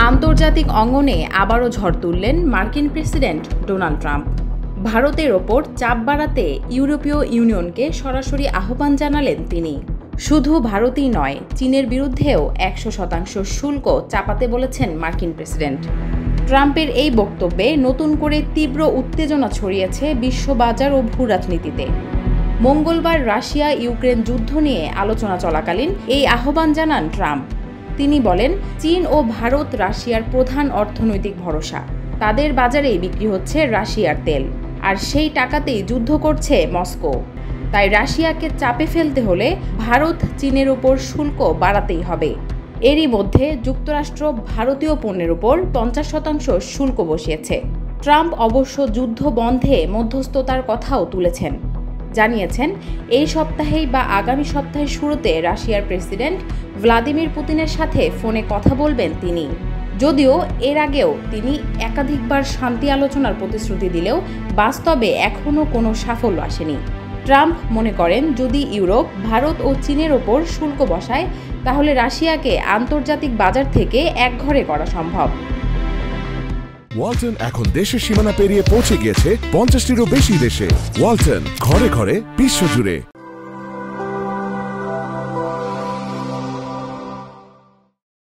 আন্তর্জাতিক অঙ্গনে আবারও ঝড় তুললেন মার্কিন প্রেসিডেন্ট ডোনাল্ড ট্রাম্প। ভারতের ওপর চাপ বাড়াতে ইউরোপীয় ইউনিয়নকে সরাসরি আহ্বান জানালেন তিনি। শুধু ভারতই নয়, চীনের বিরুদ্ধেও 100% শুল্ক চাপাতে বলেছেন মার্কিন প্রেসিডেন্ট। ট্রাম্পের এই বক্তব্যে নতুন করে তীব্র উত্তেজনা ছড়িয়েছে বিশ্ববাজার ও ভূরাজনীতিতে। মঙ্গলবার রাশিয়া ইউক্রেন যুদ্ধ নিয়ে আলোচনা চলাকালীন এই আহ্বান জানান ট্রাম্প। তিনি বলেন, চীন ও ভারত রাশিয়ার প্রধান অর্থনৈতিক ভরসা। তাদের বাজারেই বিক্রি হচ্ছে রাশিয়ার তেল, আর সেই টাকাতেই যুদ্ধ করছে মস্কো। তাই রাশিয়াকে চাপে ফেলতে হলে ভারত চীনের ওপর শুল্ক বাড়াতেই হবে। এরই মধ্যে যুক্তরাষ্ট্র ভারতীয় পণ্যের উপর 50% শুল্ক বসিয়েছে। ট্রাম্প অবশ্য যুদ্ধ বন্ধে মধ্যস্থতার কথাও তুলেছেন। জানিয়েছেন, এই সপ্তাহেই বা আগামী সপ্তাহের শুরুতে রাশিয়ার প্রেসিডেন্ট ভ্লাদিমির পুতিনের সাথে ফোনে কথা বলবেন তিনি। যদিও এর আগেও তিনি একাধিকবার শান্তি আলোচনার প্রতিশ্রুতি দিলেও বাস্তবে এখনও কোনো সাফল্য আসেনি। ট্রাম্প মনে করেন, যদি ইউরোপ, ভারত ও চীনের ওপর শুল্ক বসায়, তাহলে রাশিয়াকে আন্তর্জাতিক বাজার থেকে একঘরে করা সম্ভব। ওয়ালটন এখন দেশের সীমানা পেরিয়ে পৌঁছে গিয়েছে 50টিরও বেশি দেশে। ওয়ালটন, ঘরে ঘরে বিশ্বজুড়ে।